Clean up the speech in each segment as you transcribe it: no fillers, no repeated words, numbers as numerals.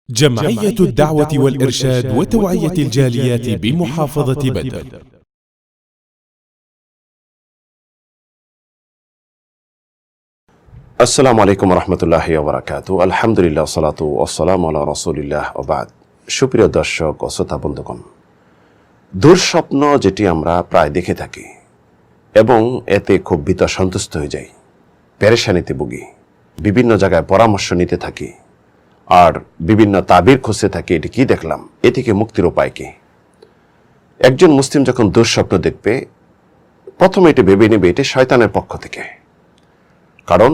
جمعية الدعوة والإرشاد وتوعية الجاليات بمحافظة بدر. আসসালামু আলাইকুম রহমতুল্লাহি ওয়া বারাকাতুহু। আলহামদুলিল্লাহ সালাতু ওয়াসসালামু আলা রাসূলিল্লাহ ওয়া বাদ। সুপ্রিয় দর্শক ও শ্রোতা বন্ধুগণ, দুঃস্বপ্ন যেটি আমরা প্রায় দেখে থাকি এবং এতে খুব ভীত সন্তুষ্ট হয়ে যাই, পেরেশানিতে ভুগি, বিভিন্ন জায়গায় পরামর্শ নিতে থাকি আর বিভিন্ন তাবির খুঁজতে থাকি এটি কি দেখলাম, এ থেকে মুক্তির উপায় কি। একজন মুসলিম যখন দুঃস্বপ্ন দেখবে প্রথমে এটি ভেবে নেবে এটি শয়তানের পক্ষ থেকে, কারণ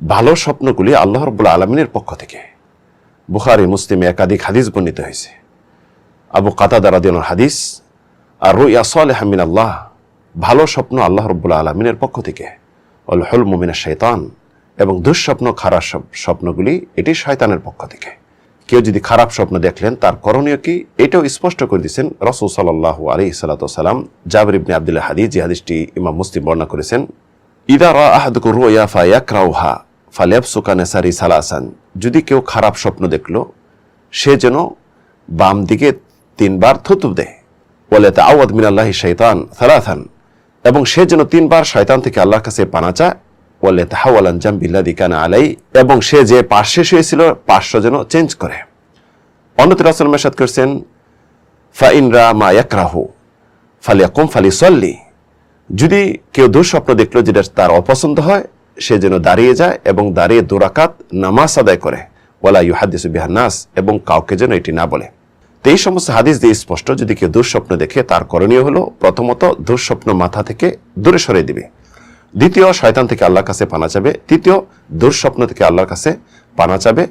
ভালো স্বপ্নগুলি আল্লাহ রাব্বুল আলামিনের পক্ষ থেকে। বুখারী মুসলিমে একাধিক হাদিস বর্ণিত হয়েছে। আবু কাতাদা রাদিয়াল্লাহু হাদিস, আর রুইয়া সালিহা মিনাল্লাহ, ভালো স্বপ্ন আল্লাহ রাব্বুল আলামিনের পক্ষ থেকে, ওয়াল হুলমু মিনাশ শাইতান, এবং দুঃস্বপ্ন খারাপ স্বপ্নগুলি এটি শয়তানের পক্ষ থেকে। কেউ যদি খারাপ স্বপ্ন দেখলেন তার করণীয় কি, এটাও স্পষ্ট করে দিয়েছেন রাসূল সাল্লাল্লাহু আলাইহি সাল্লাম। জাবির ইবনে আব্দুল্লাহ হাদিস, যে হাদিসটি ইমাম মুসলিম বর্ণনা করেছেন, ইদা রা আহাদুকুম রুয়া ফায়াকরাউহা ফালিয়াবসুকা নাসারি সালাসান, যদি কেউ খারাপ স্বপ্ন দেখল সে যেন বাম দিকে 3 বার থুতু দেয়, ওয়ালা তাআওয়াদ মিনাল্লাহি শাইতান সালাসান, এবং সে যেন 3 বার শয়তান থেকে আল্লাহর কাছে পানা চায়, ওয়ালা তাহাওয়ালান জামবিল্লাযী কানা আলাই, এবং সে যে পার্শ্বে শুয়েছিল পার্শ্ব যেন চেঞ্জ করে। অন্যত্র রাসূল মেরশাদ করেছেন, ফাইন রা মা ইয়াকরাহু ফালিয়াকুম ফালিসাল্লি, যদি কেউ দুঃস্বপ্ন দেখলো যেটা তার অপছন্দ হয় সে যেন দাঁড়িয়ে যায় এবং দাঁড়িয়ে 2 রাকাত নামাজ আদায় করে, ওয়ালা ইউহাদ্দিসু বিহান নাস, এবং কাউকে যেন এটি না বলে। তো এই সমস্ত হাদিস দিয়ে স্পষ্ট, যদি কেউ দুঃস্বপ্ন দেখে তার করণীয় হলো প্রথমত দুঃস্বপ্ন মাথা থেকে দূরে সরিয়ে দিবে, দ্বিতীয় শয়তান থেকে আল্লাহর কাছে পানা চাবে, তৃতীয় দুঃস্বপ্ন থেকে আল্লাহর কাছে পানা চাবে,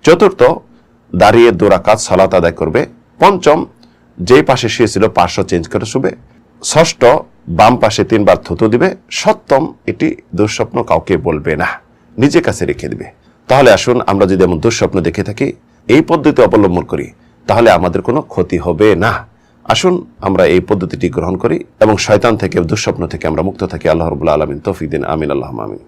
চতুর্থ দাঁড়িয়ে 2 রাকাত সালাত আদায় করবে, পঞ্চম যেই পাশে শুয়েছিল পার্শ্ব চেঞ্জ করে শুবে, ষষ্ঠ বাম পাশে 3 বার থুতু দিবে, সপ্তম এটি দুঃস্বপ্ন কাউকে বলবে না, নিজের কাছে রেখে দিবে। তাহলে আসুন আমরা যদি এমন দুঃস্বপ্ন দেখে থাকি এই পদ্ধতি অবলম্বন করি তাহলে আমাদের কোনো ক্ষতি হবে না। আসুন আমরা এই পদ্ধতিটি গ্রহণ করি এবং শয়তান থেকে দুঃস্বপ্ন থেকে আমরা মুক্ত থাকি। আল্লাহ রাব্বুল আলামিন তৌফিক দিন। আমিন, আল্লাহুম্মা আমিন।